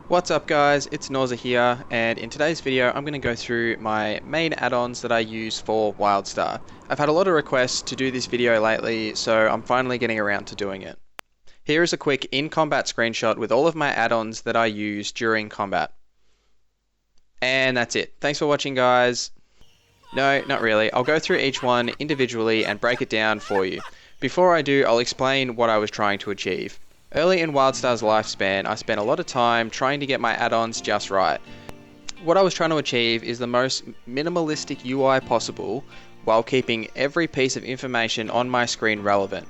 What's up guys, it's Norzza here, and in today's video I'm going to go through my main add-ons that I use for Wildstar. I've had a lot of requests to do this video lately, so I'm finally getting around to doing it. Here is a quick in-combat screenshot with all of my add-ons that I use during combat. And that's it. Thanks for watching guys. No, not really. I'll go through each one individually and break it down for you. Before I do, I'll explain what I was trying to achieve. Early in Wildstar's lifespan, I spent a lot of time trying to get my add-ons just right. What I was trying to achieve is the most minimalistic UI possible while keeping every piece of information on my screen relevant.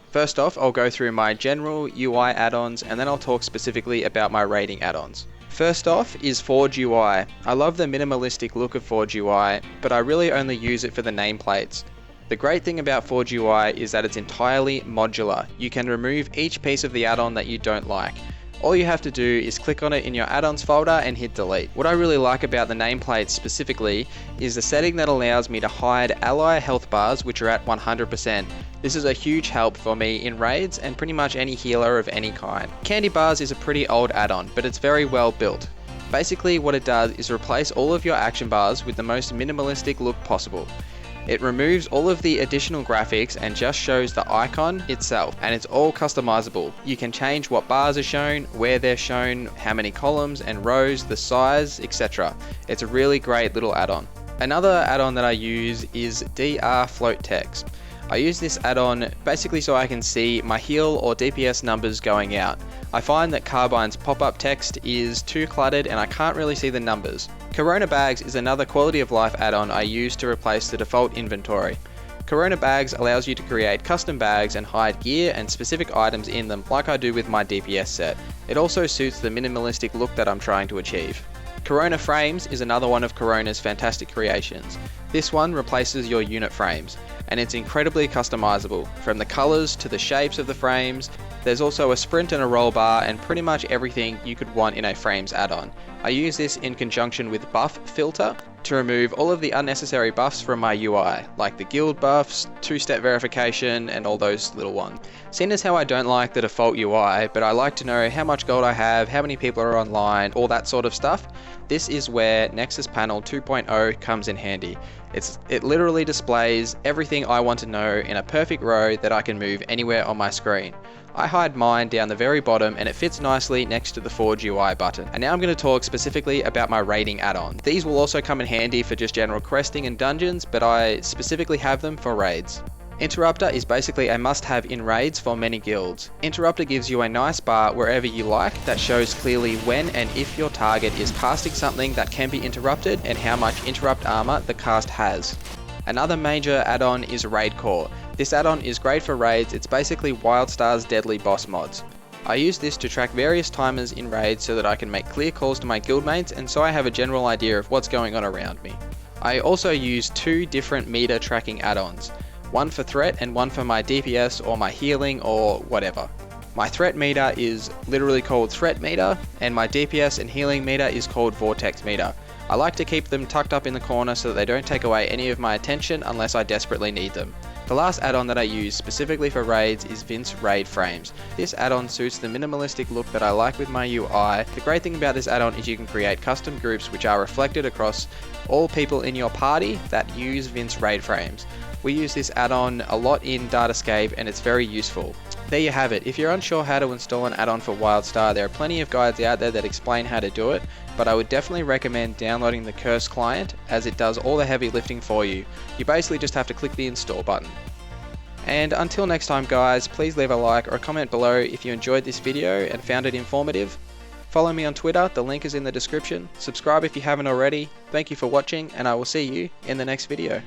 First off, I'll go through my general UI add-ons and then I'll talk specifically about my rating add-ons. First off is Forge UI. I love the minimalistic look of Forge UI, but I really only use it for the nameplates. The great thing about Forge UI is that it's entirely modular. You can remove each piece of the add-on that you don't like. All you have to do is click on it in your add-ons folder and hit delete. What I really like about the nameplates specifically is the setting that allows me to hide ally health bars which are at 100%. This is a huge help for me in raids and pretty much any healer of any kind. Candy bars is a pretty old add-on, but it's very well built. Basically what it does is replace all of your action bars with the most minimalistic look possible. It removes all of the additional graphics and just shows the icon itself, and it's all customizable. You can change what bars are shown, where they're shown, how many columns and rows, the size, etc. It's a really great little add-on. Another add-on that I use is drFloatText. I use this add-on basically so I can see my heal or DPS numbers going out. I find that Carbine's pop-up text is too cluttered and I can't really see the numbers. KuronaBags is another quality of life add-on I use to replace the default inventory. KuronaBags allows you to create custom bags and hide gear and specific items in them like I do with my DPS set. It also suits the minimalistic look that I'm trying to achieve. KuronaFrames is another one of Korona's fantastic creations. This one replaces your unit frames, and it's incredibly customizable, from the colors to the shapes of the frames. There's also a sprint and a roll bar and pretty much everything you could want in a frames add-on. I use this in conjunction with buff filter to remove all of the unnecessary buffs from my UI, like the guild buffs, two-step verification, and all those little ones. Seeing as how I don't like the default UI, but I like to know how much gold I have, how many people are online, all that sort of stuff, this is where Nexus Panel 2.0 comes in handy. It literally displays everything I want to know in a perfect row that I can move anywhere on my screen. I hide mine down the very bottom and it fits nicely next to the Forge UI button. And now I'm going to talk specifically about my raiding add-on. These will also come in handy for just general questing and dungeons, but I specifically have them for raids. Interruptor is basically a must-have in raids for many guilds. Interruptor gives you a nice bar wherever you like that shows clearly when and if your target is casting something that can be interrupted and how much interrupt armor the cast has. Another major add-on is Raid Core. This add-on is great for raids. It's basically Wildstar's deadly boss mods. I use this to track various timers in raids so that I can make clear calls to my guildmates and so I have a general idea of what's going on around me. I also use two different meter tracking add-ons. One for threat and one for my DPS or my healing or whatever. My threat meter is literally called threat meter and my DPS and healing meter is called Vortex Meter. I like to keep them tucked up in the corner so that they don't take away any of my attention unless I desperately need them. The last add-on that I use specifically for raids is Vince Raid Frames. This add-on suits the minimalistic look that I like with my UI. The great thing about this add-on is you can create custom groups which are reflected across all people in your party that use Vince Raid Frames. We use this add-on a lot in Datascape and it's very useful. There you have it. If you're unsure how to install an add-on for Wildstar, there are plenty of guides out there that explain how to do it, but I would definitely recommend downloading the Curse client as it does all the heavy lifting for you. You basically just have to click the install button. And until next time guys, please leave a like or a comment below if you enjoyed this video and found it informative. Follow me on Twitter, the link is in the description. Subscribe if you haven't already. Thank you for watching and I will see you in the next video.